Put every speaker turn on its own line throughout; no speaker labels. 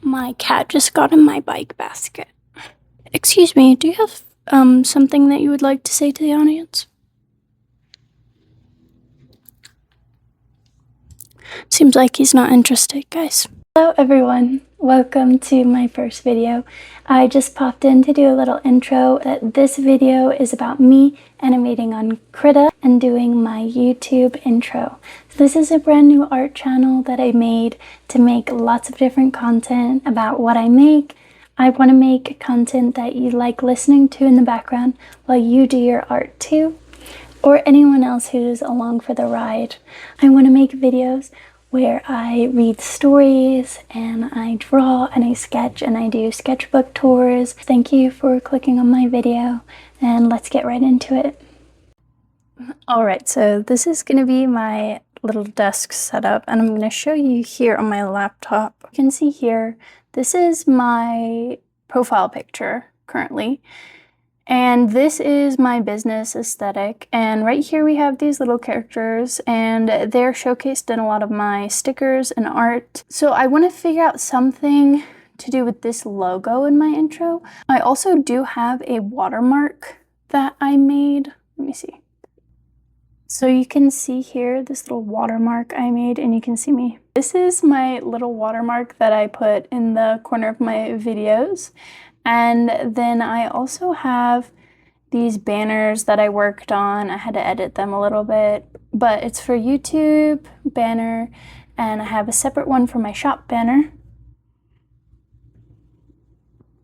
My cat just got in my bike basket. Excuse me, do you have something that you would like to say to the audience? Seems like he's not interested, guys. Hello everyone, welcome to my first video. I just popped in to do a little intro. This video is about me animating on Krita and doing my YouTube intro. So this is a brand new art channel that I made to make lots of different content about what I make. I want to make content that you like listening to in the background while you do your art too, or anyone else who's along for the ride. I want to make videos where I read stories and I draw and I sketch and I do sketchbook tours. Thank you for clicking on my video and let's get right into it. Alright, so this is going to be my little desk setup and I'm going to show you here on my laptop. You can see here, this is my profile picture currently. And this is my business aesthetic, and right here we have these little characters and they're showcased in a lot of my stickers and art. So I want to figure out something to do with this logo in my intro. I also do have a watermark that I made. Let me see. So you can see here this little watermark I made and you can see me. This is my little watermark that I put in the corner of my videos. And then I also have these banners that I worked on. I had to edit them a little bit, but it's for YouTube banner, and I have a separate one for my shop banner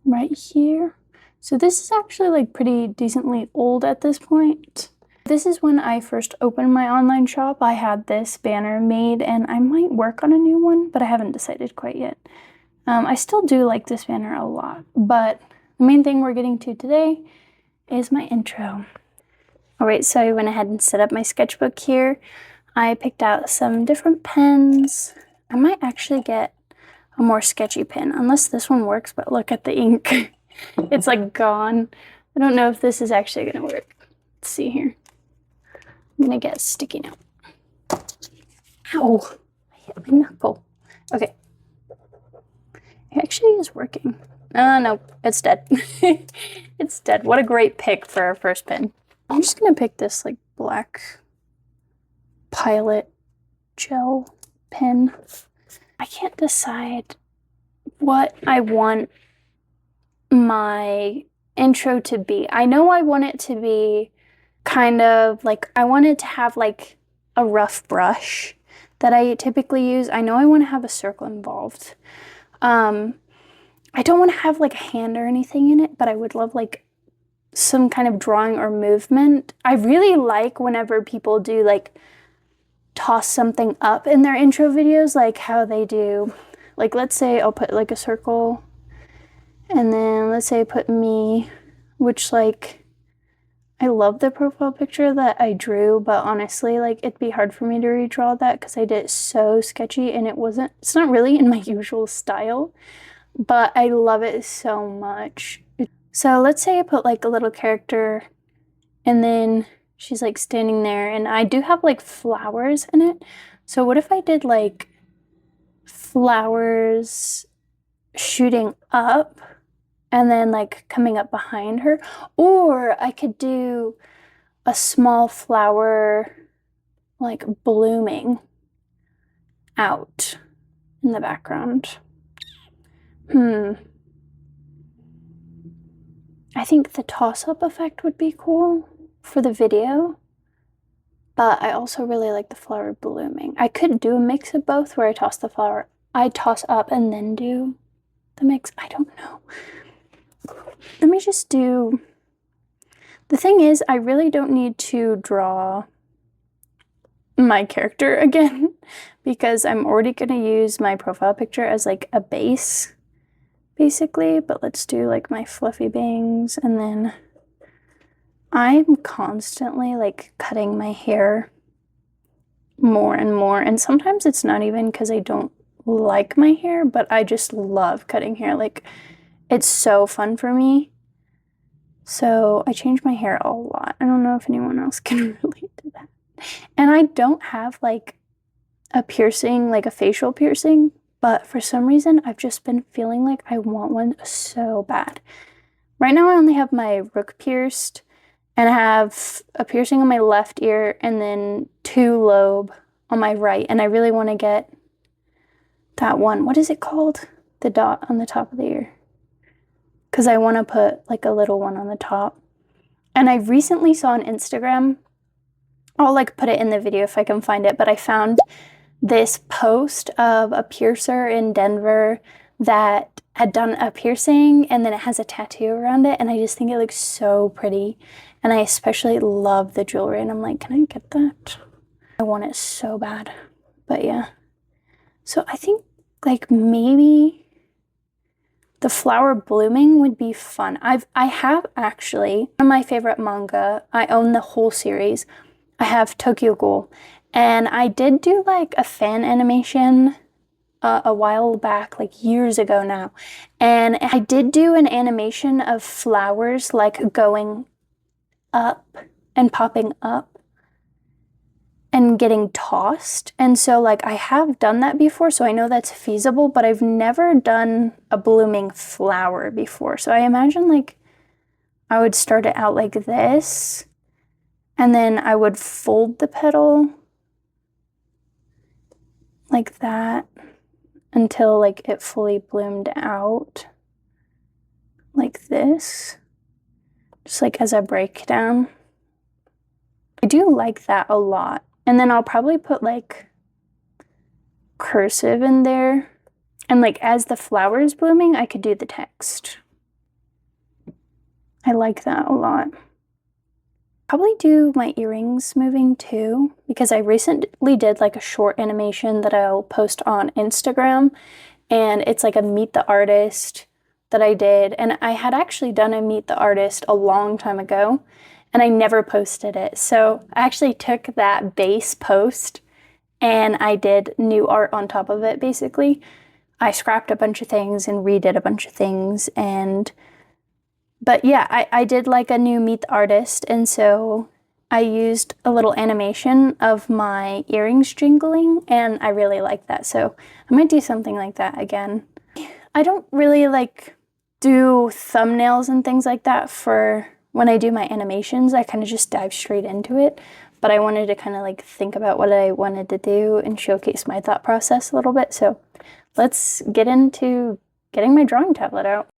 right here. So this is actually like pretty decently old at this point. This is when I first opened my online shop. I had this banner made and I might work on a new one, but I haven't decided quite yet. I still do like this banner a lot, but the main thing we're getting to today is my intro. Alright, so I went ahead and set up my sketchbook here. I picked out some different pens. I might actually get a more sketchy pen, unless this one works, but look at the ink. It's like gone. I don't know if this is actually going to work. Let's see here. I'm going to get a sticky note. Ow! I hit my knuckle. Okay. It actually is working. No, it's dead. It's dead. What a great pick for our first pen. I'm just gonna pick this like black Pilot gel pen. I can't decide what I want my intro to be. I know I want it to be kind of like, I want it to have like a rough brush that I typically use. I know I want to have a circle involved. I don't want to have like a hand or anything in it, but I would love like some kind of drawing or movement. I really like whenever people do like toss something up in their intro videos, like how they do, like let's say I'll put like a circle and then let's say I put me, which like, I love the profile picture that I drew, but honestly, like it'd be hard for me to redraw that because I did it so sketchy and it's not really in my usual style, but I love it so much. So let's say I put like a little character and then she's like standing there and I do have like flowers in it. So what if I did like flowers shooting up and then like coming up behind her? Or I could do a small flower like blooming out in the background. I think the toss-up effect would be cool for the video, but I also really like the flower blooming. I could do a mix of both where I toss up and then do the mix. I don't know. Let me just do... The thing is, I really don't need to draw my character again because I'm already going to use my profile picture as like a base, basically. But let's do like my fluffy bangs, and then I'm constantly like cutting my hair more and more, and sometimes it's not even because I don't like my hair, but I just love cutting hair. Like, it's so fun for me. So I change my hair a lot. I don't know if anyone else can relate to that. And I don't have like a piercing, like a facial piercing, but for some reason I've just been feeling like I want one so bad. Right now I only have my rook pierced, and I have a piercing on my left ear and then 2 lobe on my right, and I really want to get that one. What is it called? The dot on the top of the ear. Because I want to put like a little one on the top. And I recently saw on Instagram, I'll like put it in the video if I can find it, but I found this post of a piercer in Denver that had done a piercing and then it has a tattoo around it, and I just think it looks so pretty. And I especially love the jewelry, and I'm like, can I get that? I want it so bad. But yeah. So I think like maybe the flower blooming would be fun. I have actually, one of my favorite manga, I own the whole series. I have Tokyo Ghoul, and I did do like a fan animation a while back, like years ago now. And I did do an animation of flowers like going up and popping up and getting tossed. And so like I have done that before, so I know that's feasible, but I've never done a blooming flower before. So I imagine like I would start it out like this, and then I would fold the petal like that until like it fully bloomed out like this, just like as a breakdown. I do like that a lot. And then I'll probably put like cursive in there, and like as the flower is blooming I could do the text. I like that a lot. Probably do my earrings moving too, because I recently did like a short animation that I'll post on Instagram, and it's like a meet the artist that I did. And I had actually done a meet the artist a long time ago, and I never posted it. So I actually took that base post and I did new art on top of it, basically. I scrapped a bunch of things and redid a bunch of things, but yeah, I did like a new meet the artist, and so I used a little animation of my earrings jingling, and I really like that. So I might do something like that again. I don't really like do thumbnails and things like that for when I do my animations. I kind of just dive straight into it, but I wanted to kind of like think about what I wanted to do and showcase my thought process a little bit. So let's get into getting my drawing tablet out.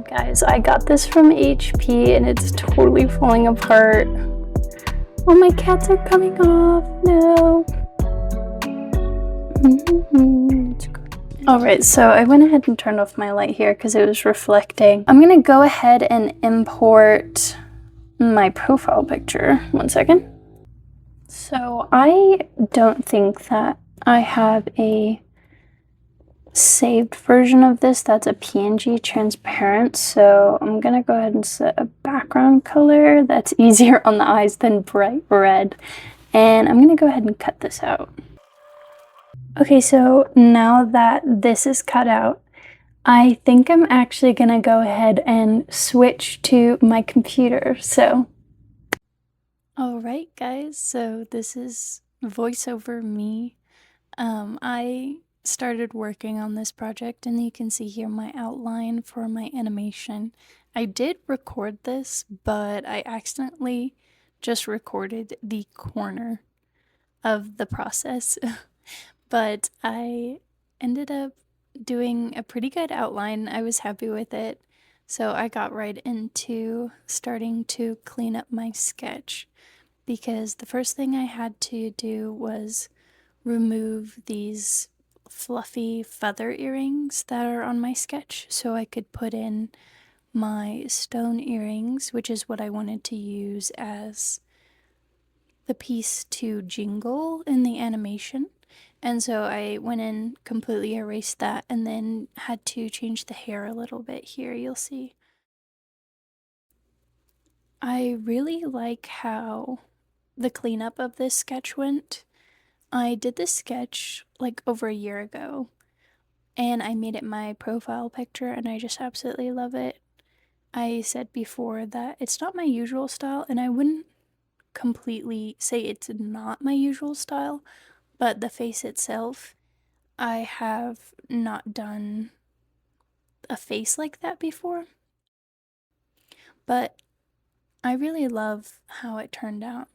Guys, I got this from HP and it's totally falling apart. Oh, my cats are coming off. No. Alright, so I went ahead and turned off my light here because it was reflecting. I'm gonna go ahead and import my profile picture. One second. So I don't think that I have a saved version of this that's a PNG transparent, so I'm gonna go ahead and set a background color that's easier on the eyes than bright red, and I'm gonna go ahead and cut this out. Okay, so now that this is cut out, I think I'm actually gonna go ahead and switch to my computer. So alright guys, so this is voiceover me. I started working on this project, and you can see here my outline for my animation. I did record this, but I accidentally just recorded the corner of the process. But I ended up doing a pretty good outline. I was happy with it, so I got right into starting to clean up my sketch, because the first thing I had to do was remove these fluffy feather earrings that are on my sketch so I could put in my stone earrings, which is what I wanted to use as the piece to jingle in the animation. And so I went in, completely erased that, and then had to change the hair a little bit here, you'll see. I really like how the cleanup of this sketch went. I did this sketch like over a year ago, and I made it my profile picture, and I just absolutely love it. I said before that it's not my usual style, and I wouldn't completely say it's not my usual style, but the face itself, I have not done a face like that before. But I really love how it turned out.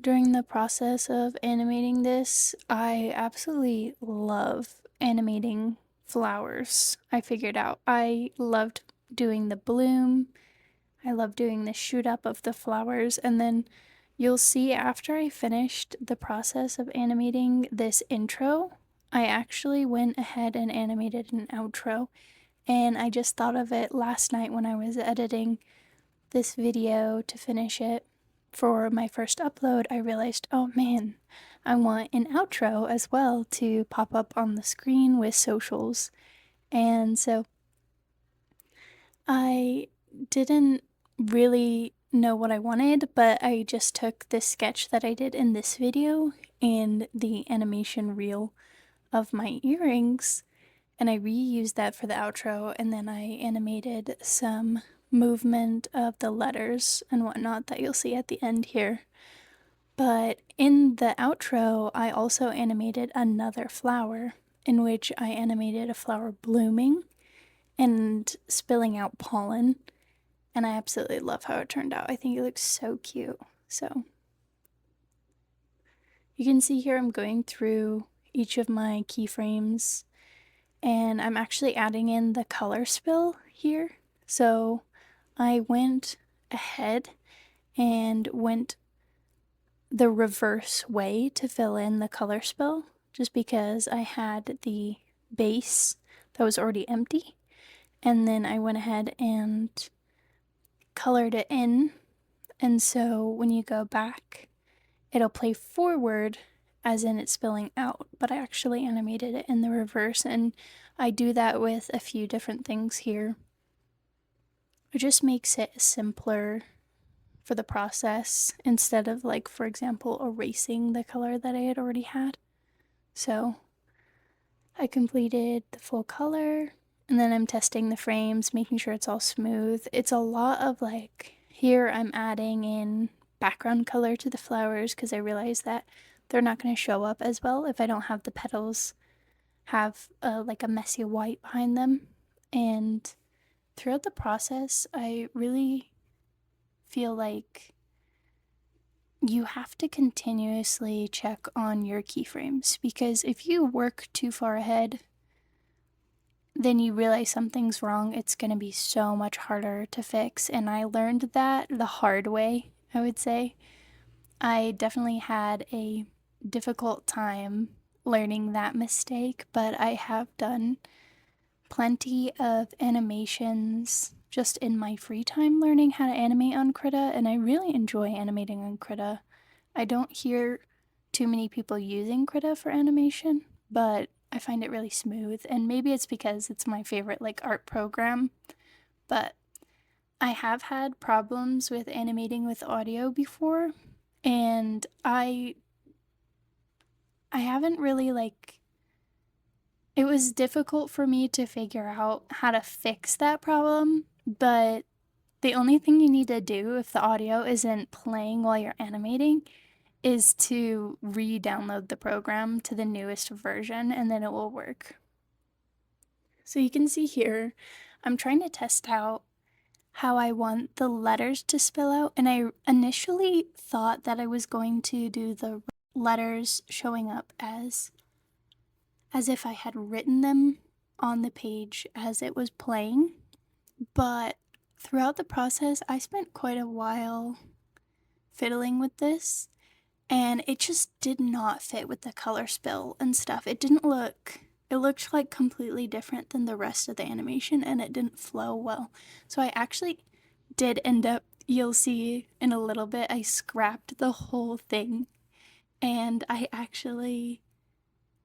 During the process of animating this, I absolutely love animating flowers. I figured out I loved doing the bloom, I love doing the shoot up of the flowers, and then you'll see after I finished the process of animating this intro, I actually went ahead and animated an outro. And I just thought of it last night when I was editing this video to finish it for my first upload. I realized, oh man, I want an outro as well to pop up on the screen with socials. And so I didn't really know what I wanted, but I just took this sketch that I did in this video and the animation reel of my earrings, and I reused that for the outro, and then I animated some movement of the letters and whatnot that you'll see at the end here. But in the outro, I also animated another flower, in which I animated a flower blooming and spilling out pollen, and I absolutely love how it turned out. I think it looks so cute. So you can see here I'm going through each of my keyframes, and I'm actually adding in the color spill here. So I went ahead and went the reverse way to fill in the color spill, just because I had the base that was already empty, and then I went ahead and colored it in, and so when you go back, it'll play forward as in it's spilling out, but I actually animated it in the reverse, and I do that with a few different things here. It just makes it simpler for the process instead of, like, for example, erasing the color that I had already had. So I completed the full color, and then I'm testing the frames, making sure it's all smooth. It's a lot of, like, here I'm adding in background color to the flowers because I realize that they're not going to show up as well if I don't have the petals have like a messy white behind them. And throughout the process, I really feel like you have to continuously check on your keyframes, because if you work too far ahead, then you realize something's wrong, it's going to be so much harder to fix. And I learned that the hard way, I would say. I definitely had a difficult time learning that mistake, but I have done plenty of animations just in my free time learning how to animate on Krita, and I really enjoy animating on Krita. I don't hear too many people using Krita for animation, but I find it really smooth, and maybe it's because it's my favorite like art program, but I have had problems with animating with audio before, and I haven't really like, it was difficult for me to figure out how to fix that problem, but the only thing you need to do if the audio isn't playing while you're animating is to re-download the program to the newest version, and then it will work. So you can see here, I'm trying to test out how I want the letters to spill out, and I initially thought that I was going to do the letters showing up as if I had written them on the page as it was playing, but throughout the process I spent quite a while fiddling with this, and it just did not fit with the color spill and stuff. It looked like completely different than the rest of the animation, and it didn't flow well. So I actually did end up, you'll see in a little bit, I scrapped the whole thing, and I actually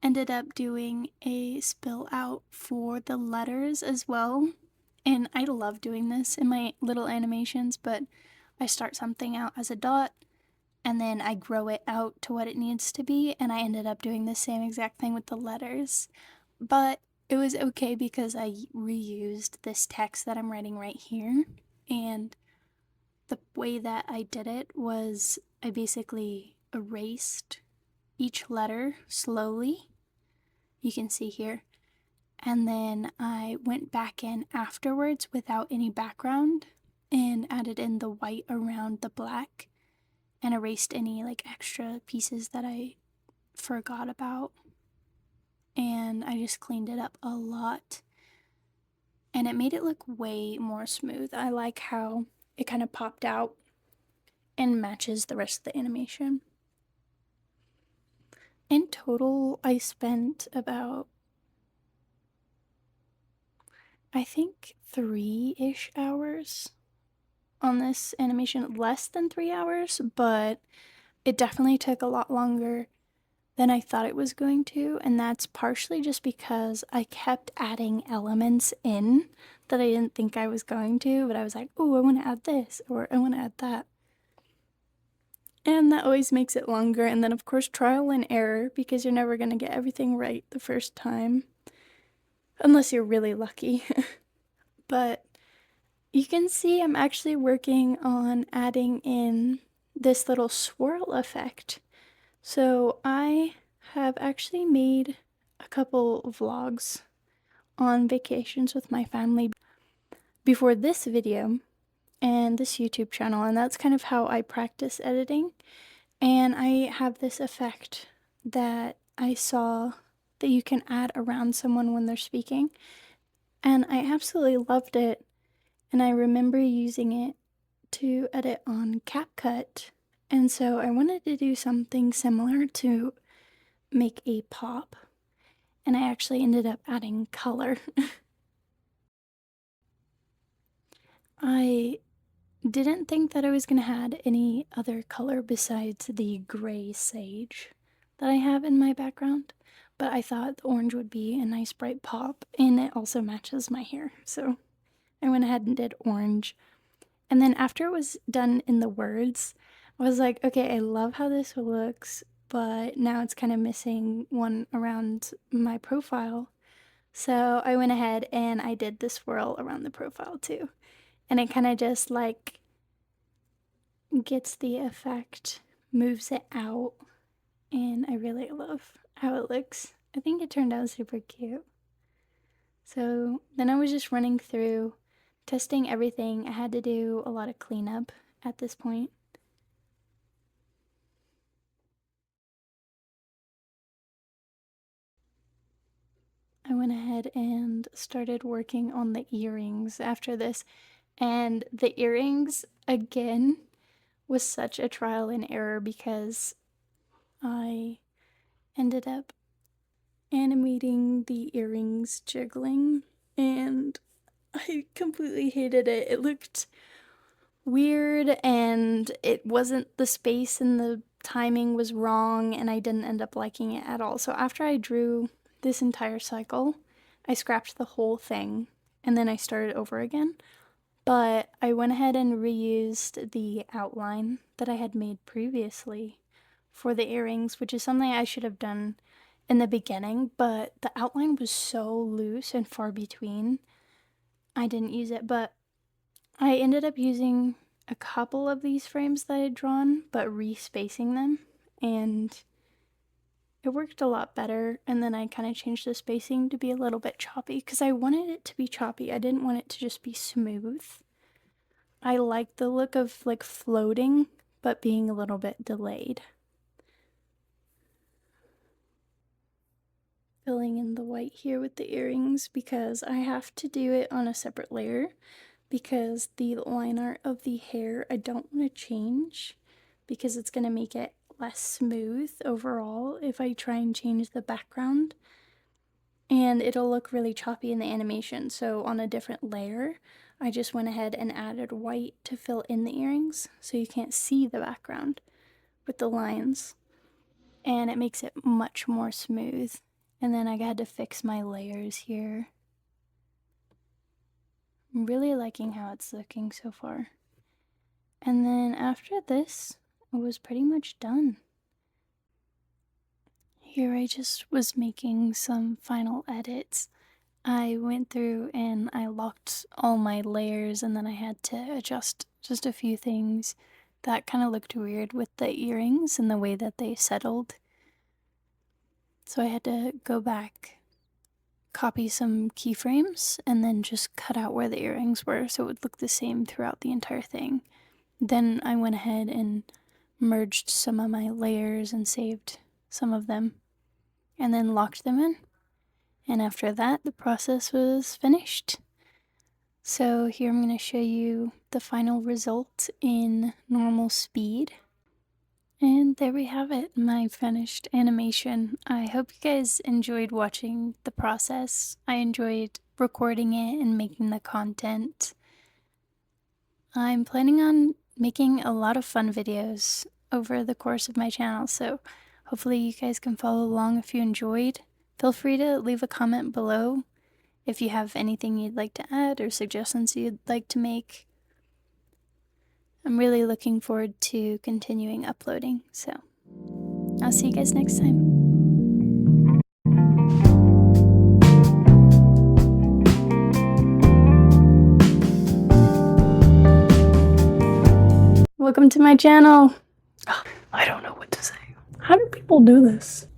ended up doing a spill out for the letters as well. And I love doing this in my little animations, but I start something out as a dot, and then I grow it out to what it needs to be, and I ended up doing the same exact thing with the letters. But it was okay because I reused this text that I'm writing right here, and the way that I did it was I basically erased each letter slowly. You can see here. And then I went back in afterwards without any background and added in the white around the black and erased any like extra pieces that I forgot about. And I just cleaned it up a lot. And it made it look way more smooth. I like how it kind of popped out and matches the rest of the animation. In total, I spent about, I think, 3-ish hours on this animation. Less than 3 hours, but it definitely took a lot longer than I thought it was going to, and that's partially just because I kept adding elements in that I didn't think I was going to, but I was like, oh, I want to add this, or I want to add that. And that always makes it longer, and then of course trial and error, because you're never going to get everything right the first time. Unless you're really lucky. But you can see I'm actually working on adding in this little swirl effect. So I have actually made a couple vlogs on vacations with my family before this video and this YouTube channel, and that's kind of how I practice editing. And I have this effect that I saw that you can add around someone when they're speaking, and I absolutely loved it. And I remember using it to edit on CapCut, and so I wanted to do something similar to make a pop, and I actually ended up adding color. I didn't think that I was going to add any other color besides the gray sage that I have in my background, but I thought the orange would be a nice bright pop, and it also matches my hair, so I went ahead and did orange. And then after it was done in the words, I was like, okay, I love how this looks, but now it's kind of missing one around my profile. So I went ahead and I did the swirl around the profile too. And it kind of just like gets the effect, moves it out, and I really love how it looks. I think it turned out super cute. So then I was just running through, testing everything. I had to do a lot of cleanup at this point. I went ahead and started working on the earrings after this, and the earrings again was such a trial and error because I ended up animating the earrings jiggling, and I completely hated it. It looked weird, and it wasn't, the space and the timing was wrong, and I didn't end up liking it at all. So after I drew this entire cycle, I scrapped the whole thing and then I started over again. But I went ahead and reused the outline that I had made previously for the earrings, which is something I should have done in the beginning, but the outline was so loose and far between, I didn't use it. But I ended up using a couple of these frames that I had drawn, but respacing them, and it worked a lot better. And then I kind of changed the spacing to be a little bit choppy because I wanted it to be choppy. I didn't want it to just be smooth. I like the look of like floating, but being a little bit delayed. Filling in the white here with the earrings because I have to do it on a separate layer because the line art of the hair I don't want to change because it's going to make it less smooth overall if I try and change the background, and it'll look really choppy in the animation. So on a different layer, I just went ahead and added white to fill in the earrings so you can't see the background with the lines, and it makes it much more smooth. And then I had to fix my layers here. I'm really liking how it's looking so far. And then after this, was pretty much done. Here I just was making some final edits. I went through and I locked all my layers, and then I had to adjust just a few things that kind of looked weird with the earrings and the way that they settled. So I had to go back, copy some keyframes, and then just cut out where the earrings were so it would look the same throughout the entire thing. Then I went ahead and merged some of my layers and saved some of them, and then locked them in. And after that, the process was finished. So here I'm going to show you the final result in normal speed. And there we have it, my finished animation. I hope you guys enjoyed watching the process. I enjoyed recording it and making the content. I'm planning on making a lot of fun videos over the course of my channel, so hopefully you guys can follow along if you enjoyed. Feel free to leave a comment below if you have anything you'd like to add or suggestions you'd like to make. I'm really looking forward to continuing uploading, so I'll see you guys next time. Welcome to my channel.
I don't know what to say.
How do people do this?